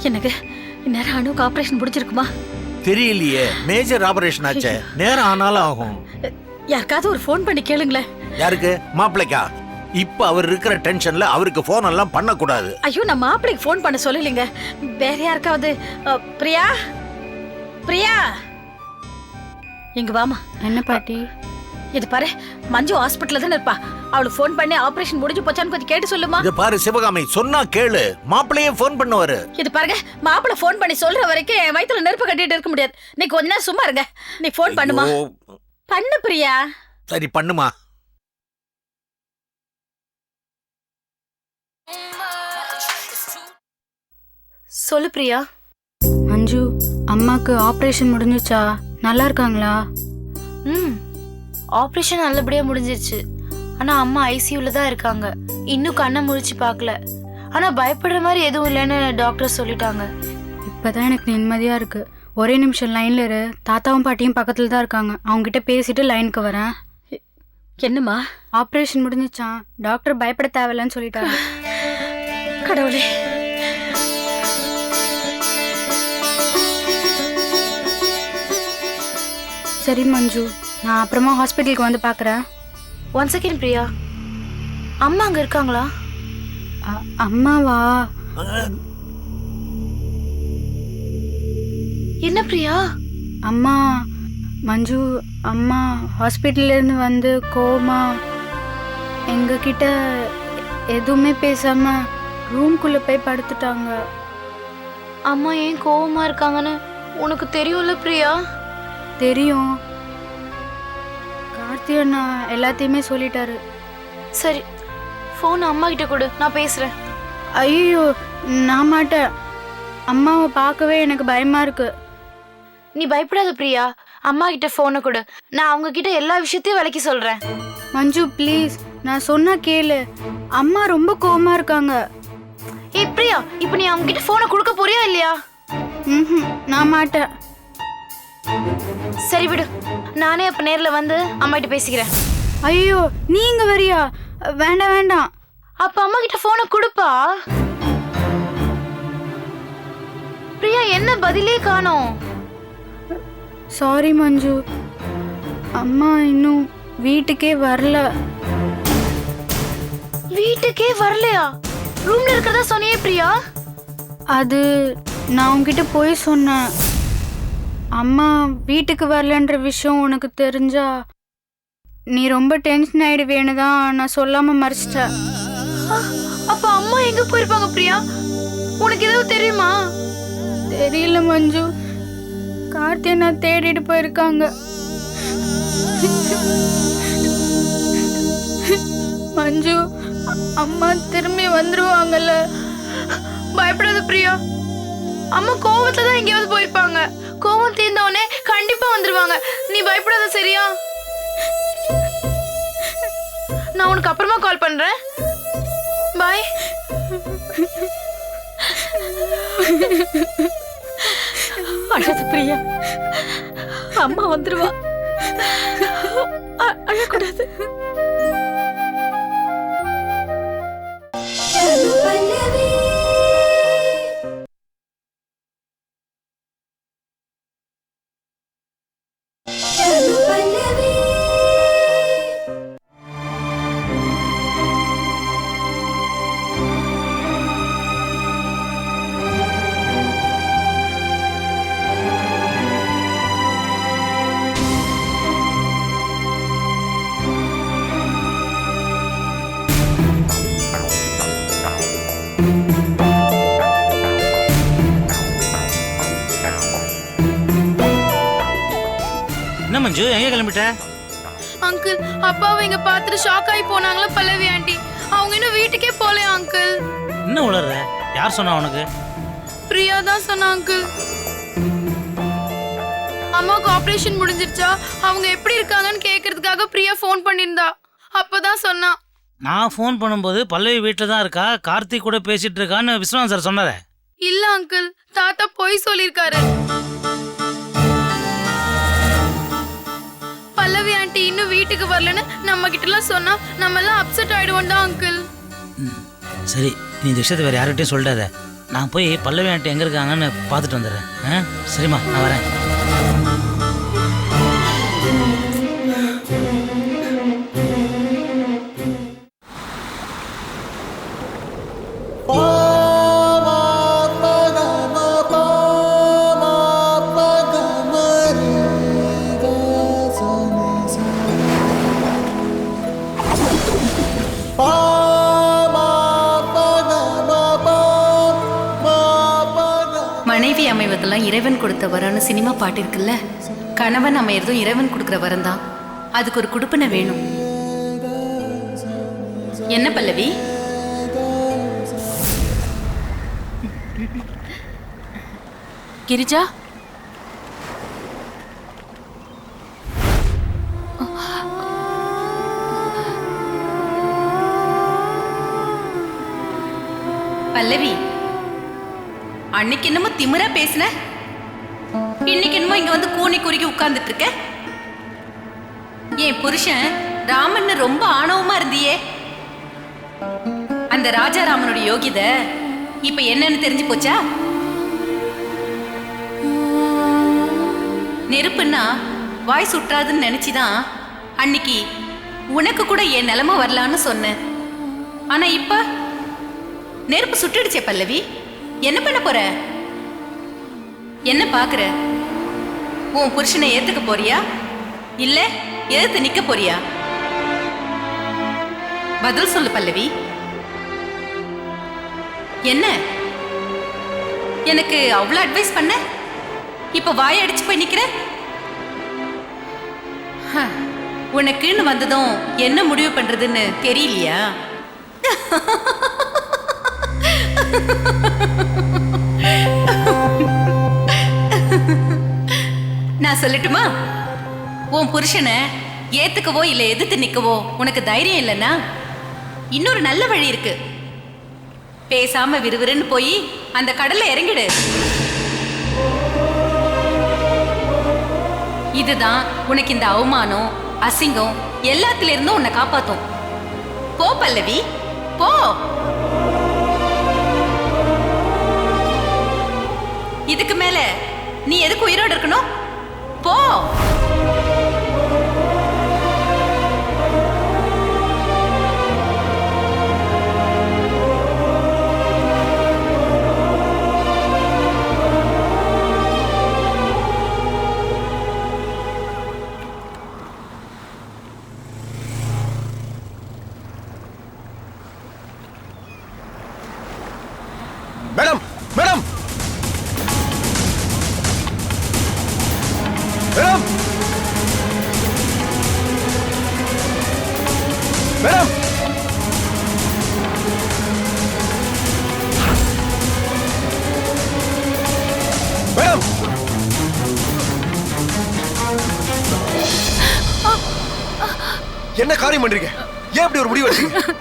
எனக்கு இந்நேரம் அணுக்கு ஆபரேஷன் முடிஞ்சிருக்குமா? தெரியலையே, மேஜர் ஆபரேஷன் ஆச்சே, நேரம் ஆனாலும் ஆகும். யாருக்காவது ஒரு ஃபோன் பண்ணி கேளுங்களேன். யாருக்கு? மாப்பிள்ளைக்கா? இப்ப அவர் இருக்கிற டென்ஷன்ல அவருக்கு போன் எல்லாம் பண்ண கூடாது. ஐயோ, நான் மாப்பிள்ளைக்கு ஃபோன் பண்ண சொல்லலைங்க. வேற யாருக்காவது. பிரியா, பிரியா இங்க வாமா. என்ன பாட்டி? இது பாரு, மஞ்சு ஹாஸ்பிட்டல்ல தானே இருப்பா. அவளுக்கு ஃபோன் பண்ணி ஆபரேஷன் முடிஞ்சு போச்சான்னு கொஞ்சம் கேட்டு சொல்லுமா. இது பாரு சிவகாமி, சொன்னா கேளு, மாப்பிள்ளையே ஃபோன் பண்ணுவாரு. இது பாருங்க, மாப்பிள்ளை ஃபோன் பண்ணி சொல்ற வரைக்கும் என் வயித்துல நெருப்பு கட்டிட்டு இருக்க முடியாது. நீ கொஞ்ச நேரம் சும்மா இருங்க. நீ ஃபோன் பண்ணுமா. பண்ணு பிரியா. சரி பண்ணுமா. சொல்லு பிரியா. மஞ்சு, அம்மாக்கு ஆபரேஷன் முடிஞ்சிச்சா? நல்லா இருக்காங்களா? ஆபரேஷன் நல்லபடியா முடிஞ்சிருச்சு. ஆனா அம்மா ஐசியூல தான் இருக்காங்க. இன்னும் கண்ணை முழிச்சு பார்க்கல. ஆனா பயப்படுற மாதிரி எதுவும் இல்லைன்னு டாக்டர் சொல்லிட்டாங்க. இப்பதான் எனக்கு நிம்மதியா இருக்கு. ஒரே நிமிஷம் லைன்ல இரு. தாத்தாவும் பாட்டியும் பக்கத்துல தான் இருக்காங்க. அவங்க கிட்ட பேசிட்டு லைனுக்கு வரேன். என்னம்மா? ஆபரேஷன் முடிஞ்சிச்சான். டாக்டர் பயப்பட தேவையில்லைன்னு சொல்லிட்டாங்க. கடவுளே. சரி மஞ்சு, நான் அப்புறமா ஹாஸ்பிட்டலுக்கு வந்து பார்க்குறேன். 1 செகண்ட் பிரியா. அம்மா அங்க இருக்காங்களா? அம்மாவா? என்ன பிரியா? அம்மா, மஞ்சு அம்மா ஹாஸ்பிட்டல்லேருந்து வந்து கோமா எங்ககிட்ட எதுவுமே பேசாம ரூம்குள்ளே போய் படுத்துட்டாங்க. அம்மா ஏன் கோவமா இருக்காங்கன்னு உனக்கு தெரியும்ல பிரியா? தெரியும். கார்த்தியா நான் எல்லாத்தையுமே சொல்லிட்டாரு. சரி, ஃபோன் அம்மா கிட்ட கொடு, நான் பேசுறேன். ஐயோ, நான் மாட்டேன். அம்மாவை பார்க்கவே எனக்கு பயமா இருக்கு. நீ பயப்படாத பிரியா. அம்மா கிட்ட போனை கொடு, நான் அவங்க கிட்ட எல்லா விஷயத்தையும் விளக்கி சொல்றேன். மஞ்சு ப்ளீஸ், நான் சொன்னா கேளு. அம்மா ரொம்ப கோவமா இருக்காங்க. ஏய் பிரியா, இப்போ நீ அவங்க கிட்ட போனை கொடுக்க போறியா இல்லையா? நான் மாட்டேன். சரி விடு, நானே அப்ப நேர்ல வந்து அம்மா கிட்ட பேசிக்கிறேன். ஐயோ, நீங்க வரியா? வேண்டாம் வேண்டாம். அப்ப அம்மா கிட்ட போனை கொடுப்பா. பிரியா, என்ன பதிலே காணோம்? சாரி மஞ்சு, அம்மா இன்னும் வீட்டுக்கே வரல. வீட்டுக்கே வரலையா? ரூம்ல இருக்கறதா சொன்னியே பிரியா. அது நான் உன்கிட்ட போய் சொன்னேன். அம்மா வீட்டுக்கு வரலன்ற விஷயம் உனக்கு தெரிஞ்சா நீ ரொம்ப டென்ஷன் ஆயிடுவேன்னு தான் நான் சொல்லாம மறைச்சிட்டேன். அப்ப அம்மா எங்க போயிருப்பாங்க பிரியா? உனக்கு ஏதாவது தெரியுமா? தெரியல மஞ்சு, கார்த்தியை நான் தேடிட்டு போயிருக்காங்க. மஞ்சு, அம்மா திரும்பி வந்துருவாங்கல்ல? பயப்படாத பிரியா. அம்மா கோவத்துல தான் எங்கேயாவது போயிருப்பாங்க. கோவம் தீர்ந்தவனே கண்டிப்பா வந்துருவாங்க. நீ பயப்படாத, சரியா? நான் உனக்கு அப்புறமா கால் பண்றேன். பாய். அழாத பிரியா, அம்மா வந்துருவா. அழக்கூடாது. என்ன மஞ்சு, எங்க கிளம்பிட்ட? அங்கிள், அப்பாவை இங்க பார்த்துட்டு ஷாக் ஆகி போனாங்களா பல்லவி ஆண்டி. அவங்க இன்னும் வீட்டுக்கே போலையா அங்கிள். என்ன உளற? யார் சொன்னா உனக்கு? பிரியா தான் சொன்னா அங்கிள். அம்மாவுக்கு ஆபரேஷன் முடிஞ்சிருச்சா, அவங்க எப்படி இருக்காங்கன்னு கேட்கறதுக்காக பிரியா ஃபோன் பண்ணியிருந்தா. அப்பதான் சொன்னா. நான் ஃபோன் பண்ணும்போது பல்லவி வீட்டில் தான் இருக்கா, கார்த்திக் கூட பேசிட்டு இருக்கான்னு விஸ்வநாத் சார் சொன்னாரே. இல்ல அங்கிள், தாத்தா பொய் சொல்லியிருக்காரு. பல்லவி ஆண்டி இன்னும் வீட்டுக்கு வரலன்னு நம்ம கிட்ட எல்லாம் சொன்னா நம்ம எல்லாம் அப்செட் ஆயிடுவோம் தான் அங்கிள். சரி, நீ இந்த விஷயத்தை வேற யார்கிட்டயும் சொல்லிடாத. நான் போய் பல்லவி ஆண்டி எங்கே இருக்காங்கன்னு பார்த்துட்டு வந்துடுறேன். சரிம்மா, நான் வரேன். மனைவி அமைவதெல்லாம் இறைவன் கொடுத்த வரம்னு சினிமா பாட்டு இருக்குல்ல, கணவன் அமையறதும் இறைவன் கொடுக்குற வரம் தான். அதுக்கு ஒரு குடுப்பினை வேணும். என்ன பல்லவி? கிரிஜா, பல்லவி, அன்னைக்கு என்னமோ திமிரா பேசுன, இன்னைக்கு என்னமோ இங்க வந்து கூனி குறுக்கி உட்கார்ந்துட்டு இருக்க. என் புருஷன் ராமன் ரொம்ப ஆணவமா இருந்தியே. அந்த ராஜாராமனுடைய யோகிதை இப்ப என்னன்னு தெரிஞ்சு போச்சா? நெருப்புன்னா வாய் சுற்றாதுன்னு நினைச்சுதான் அன்னைக்கு உனக்கு கூட என் நிலைமை வரலான்னு சொன்னேன். ஆனா இப்ப நெருப்பு சுட்டுடுச்சே பல்லவி, என்ன பண்ண போற? என்ன பாக்குற? உன் புருஷனை ஏத்துக்க போறியா இல்ல எதிர்த்து நிக்க போறியா? பதில் சொல்லு பல்லவி. என்ன எனக்கு அவ்வளவு அட்வைஸ் பண்ண, இப்ப வாய அடிச்சு போய் நிக்கிற? உனக்குன்னு வந்ததும் என்ன முடிவு பண்றதுன்னு தெரியலையா? நான் சொல்லட்டுமா? உன் புருஷனை ஏத்துக்கவோ இல்ல எதிர்த்து நிக்கவோ உனக்கு தைரியம் இல்லைன்னா இன்னொரு நல்ல வழி இருக்கு. பேசாம விறுவிறுன்னு போய் அந்த கடல்ல இறங்கிடு. இதுதான் உனக்கு இந்த அவமானம் அசிங்கம் எல்லாத்துல இருந்தும் உன்னை காப்பாத்தும். போ பல்லவி, போ. இதுக்கு மேல நீ எதுக்கு உயிரோடு இருக்கணும்? போ. Madam, madam, madam, madam, madam, என்ன காரியம் பண்றீங்க? ஏன் இப்படி ஒரு முடிவு எடுத்தீங்க?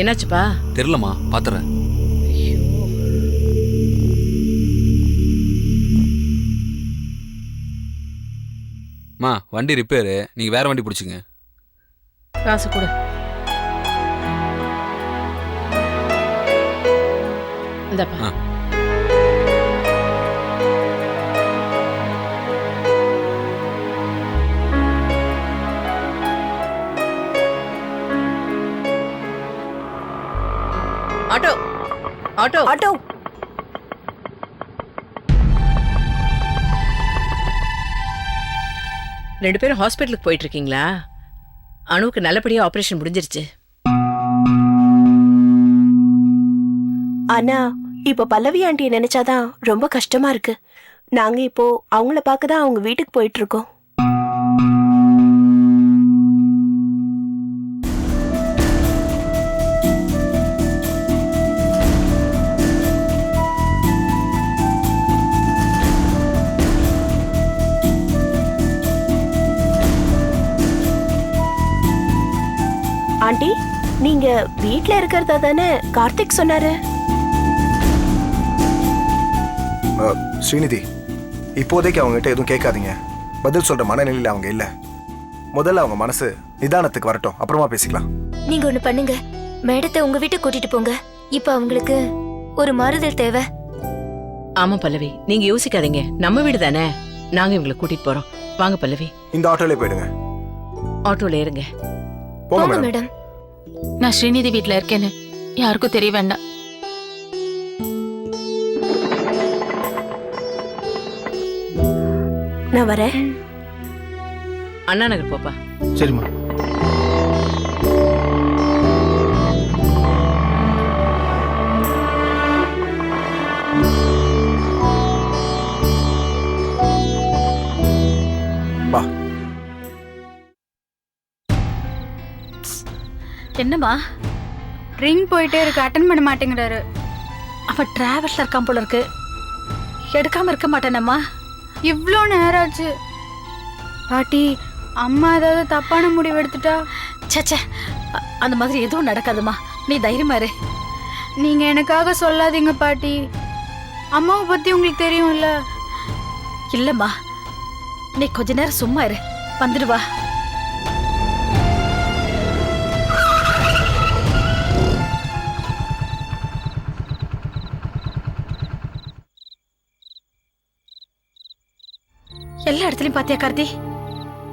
என்னாச்சுப்பா? தெரியலம்மா, பாத்துறேன். மா, வண்டி ரிப்பேரு, நீங்க வேற வண்டி பிடிச்சிங்க. காசு கொடு. இந்தப்பா. Auto auto auto. ரெண்டு பேரும் ஹாஸ்பிட்டலுக்கு போயிட்டு இருக்கீங்களா? அணுவுக்கு நல்லபடியா ஆபரேஷன் முடிஞ்சிருச்சு. ஆனா இப்ப பல்லவி ஆண்டியை நினைச்சாதான் ரொம்ப கஷ்டமா இருக்கு. நாங்க இப்போ அவங்கள பார்க்கதான் அவங்க வீட்டுக்கு போயிட்டு இருக்கோம். ஆண்டி, நீங்க வீட்ல இருக்கிறதா தானே கார்த்திக் சொன்னாரு? ஸ்ரீநிதி, இப்போதைக்கு அவங்ககிட்ட எதுவும் கேட்காதீங்க. பதில் சொல்ற மனநிலையில் அவங்க இல்ல. முதல்ல அவங்க மனசு நிதானத்துக்கு வரட்டும், அப்புறமா பேசிக்கலாம். நீங்க ஒண்ணு பண்ணுங்க, மேடத்தை உங்க வீட்டுக்கு கூட்டிட்டு போங்க. இப்ப அவங்களுக்கு ஒரு மாறுதல் தேவை. ஆமா பல்லவி, நீங்க யோசிக்காதீங்க. நம்ம வீடு தானே, நாங்க இவங்களை கூட்டிட்டு போறோம். வாங்க பல்லவி. இந்த ஆட்டோல போயிடுங்க. ஆட்டோல ஏறுங்க. போங்க மேடம். நான் ஸ்ரீநிதி வீட்ல இருக்கேன்னு யாருக்கும் தெரிய வேண்டாம். நான் வரேன். அண்ணா நகர் போப்பா. சரிம்மா. வா. என்னம்மா? ரிங் போயிட்டே இருக்கு, அட்டன் பண்ண மாட்டேங்கிறாரு. அவன் டிராவல்ல இருக்கான் போல இருக்கு. எடுக்காம இருக்க மாட்டேனம்மா. இவ்வளோ நேரம் ஆச்சு. பாட்டி, அம்மா ஏதாவது தப்பான முடிவு எடுத்துட்டா? சச்சே, அந்த மாதிரி எதுவும் நடக்காதுமா. நீ தைரியமா இரு. நீங்க எனக்காக சொல்லாதீங்க பாட்டி. அம்மாவை பத்தி உங்களுக்கு தெரியும்ல. இல்லம்மா, நீ கொஞ்ச நேரம் சும்மா இரு, வந்துடுவா. எல்லா இடத்துலயும் பாத்தியா கார்த்தி?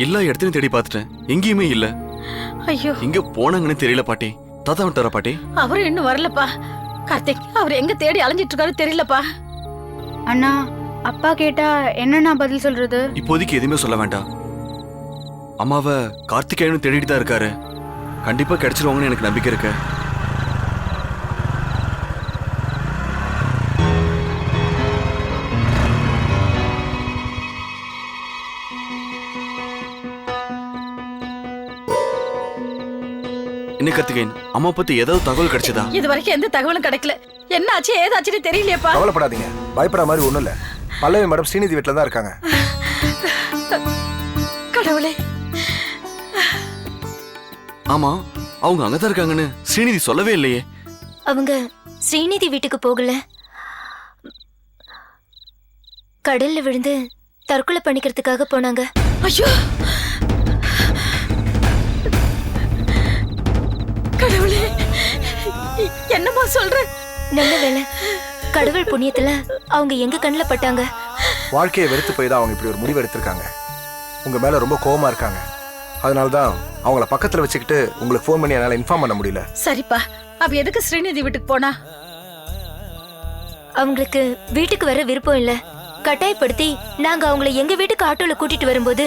எல்லா இடத்துலயும் தேடி பார்த்துட்டேன், எங்கேயுமே இல்ல. ஐயோ, எங்க போனாங்கன்னு தெரியல பாட்டி. தாத்தா விட்டாரா பாட்டி? அவரும் இன்னும் வரலப்பா. கார்த்திக், அவர் எங்க தேடி அலைஞ்சிட்டு இருக்காரு தெரியலப்பா. அண்ணா, அப்பா கேட்டா என்ன நான் பதில் சொல்றது? இப்போதைக்கு எதுவுமே சொல்ல வேண்டாம். அம்மாவை கார்த்திகேயனும் தேடிட்டு தான் இருக்காரு. கண்டிப்பா கிடைச்சிருவாங்கன்னு எனக்கு நம்பிக்கை இருக்கு. என்ன கார்த்திகேயன், அம்மா பத்தி ஏதாவது தகவல் கிடைச்சதா? இது வரைக்கும் எந்த தகவலும் கிடைக்கல. என்ன ஆச்சு ஏதாச்சுன்னு தெரியலையேப்பா. கவலைப்படாதீங்க, பயப்பட மாதிரி ஒண்ணும் இல்ல. பல்லவி மேடம் ஸ்ரீநிதி வீட்டுல தான் இருக்காங்க. கடவுளே. ஆமா, அவங்க அங்கதான் இருக்காங்கன்னு ஸ்ரீநிதி சொல்லவே இல்லையே. அவங்க ஸ்ரீநிதி வீட்டுக்கு போகல, கடல்ல விழுந்து தற்கொலை பண்ணிக்கிறதுக்காக போனாங்க. ஐயோ கடவுளே, என்னம்மா சொல்ற? நல்ல வேளை, கடவுள் புண்ணியத்துல அவங்க எங்க கண்ணுல பட்டாங்க. வாழ்க்கையை வெறுத்து போய் தான் அவங்க இப்படி ஒரு முடிவு எடுத்திருக்காங்க. உங்க மேல ரொம்ப கோவமா இருக்காங்க. அதனாலதான் அவங்கள பக்கத்துல வச்சுக்கிட்டு உங்களுக்கு ஃபோன் பண்ணி என்னால இன்ஃபார்ம் பண்ண முடியல. சரிப்பா, அப்ப எதுக்கு ஸ்ரீநிதி வீட்டுக்கு போனா? அவங்களுக்கு வீட்டுக்கு வர விருப்பம் இல்ல. கட்டாயப்படுத்தி நாங்க அவங்கள எங்க வீட்டுக்கு ஆட்டோல கூட்டிட்டு வரும்போது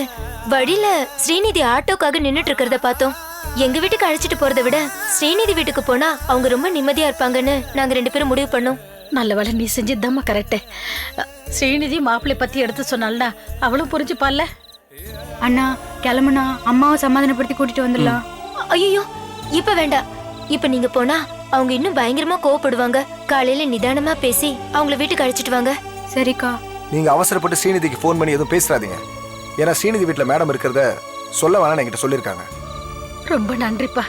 வழியில ஸ்ரீநிதி ஆட்டோக்காக நின்னுட்டு இருக்கிறத பார்த்தோம். எங்க வீட்டுக்கு அழைச்சிட்டு போறதை விட ஸ்ரீநிதி வீட்டுக்கு போனா அவங்க ரொம்ப நிம்மதியா இருப்பாங்கன்னு நாங்க 2 பேரும் முடிவு பண்ணோம். நல்ல வேலை நீ செஞ்சதுதாம்மா கரெக்ட். ஸ்ரீநிதி மாப்பிள்ளை பத்தி எடுத்து சொன்னால்னா அவளும் புரிஞ்சுப்பால. அண்ணா, கிளம்புனா அம்மாவை சமாதானப்படுத்தி கூட்டிட்டு வந்துடலாம். ஐயோ, இப்ப வேண்டாம். இப்ப நீங்க போனா அவங்க இன்னும் பயங்கரமா கோவப்படுவாங்க. காலையில நிதானமா பேசி அவங்கள வீட்டுக்கு அழைச்சிட்டு வாங்க. சரிக்கா. நீங்க அவசரப்பட்டு ஸ்ரீநிதிக்கு ஃபோன் பண்ணி எதுவும் பேசாதீங்க. ஏன்னா ஸ்ரீநிதி வீட்டுல மேடம் இருக்கிறத சொல்ல வேணாம்னு என்கிட்ட சொல்லியிருக்காங்க. ரொம்ப நன்றிப்பா.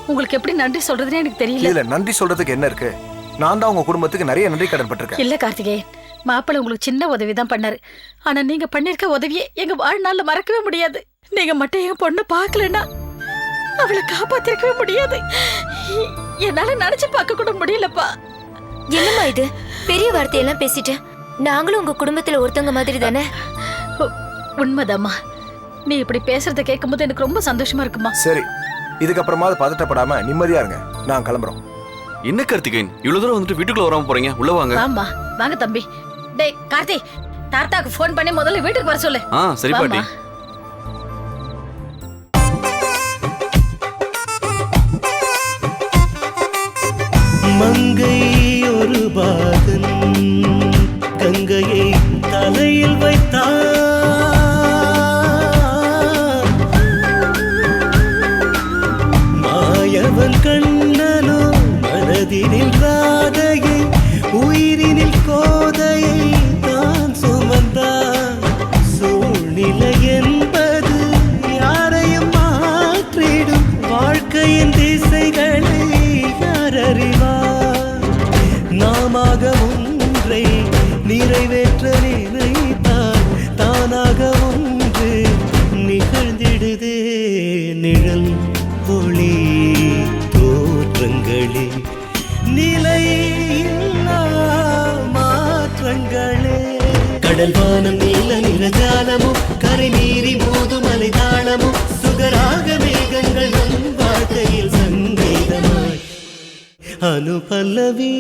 உங்களுக்கு எப்படி நன்றி சொல்றதுன்னு எனக்கு தெரியல. இல்ல, நன்றி சொல்றதுக்கு என்ன இருக்கு? நான் தான் உங்க குடும்பத்துக்கு நிறைய நன்றி கடன் பட்டிருக்கேன். இல்ல கார்த்திகேயன், மாப்பிள்ளை உங்களுக்கு சின்ன உதவி தான் பண்ணாரு. ஆனா நீங்க பண்ணிருக்க உதவியை எங்க வாழ்நாள்ல மறக்கவே முடியாது. நீங்க மட்டும் என் பொண்ணு பார்க்கலன்னா அவளை காப்பாத்திருக்கவே முடியாது. என்னால நினைச்சு பார்க்க கூட முடியலப்பா. என்னம்மா இது, பெரிய வார்த்தையெல்லாம் பேசிட்டு? நாங்களும் உங்க குடும்பத்துல ஒருத்தவங்க மாதிரி தானே. உண்மைதாம்மா. நீ இப்படி பேசுறத கேட்கும்போது எனக்கு ரொம்ப சந்தோஷமா இருக்குமா. சரி, இதுக்கப்புறமா பதட்டப்படாம நிம்மதியா இருங்க. நான் கிளம்புறோம். என்ன கார்த்திகேயன், இவ்வளவு தூரம் வந்துட்டு வீட்டுக்குள்ள வராம போறீங்க? உள்ள வாங்க. ஆமா, வாங்க தம்பி. டேய் கார்த்தி, தாத்தாக்கு ஃபோன் பண்ணி முதல்ல வீட்டுக்கு வர சொல்லு. சரி பாட்டி. வாம்மா. நிறைவேற்ற நினைத்தால் தானாக ஒன்று நிகழ்ந்திடுதே. நிழல் ஒளி தோற்றங்களே நிலையில்லா மாற்றங்களே. கடல் வானம் நீல நிறஜாலமும் கரை மீறி மோதும் அலைதாளமும் சுகராக மேகங்கள் நம் வாழ்க்கையில் சங்கீதமாய் அனுபல்லவி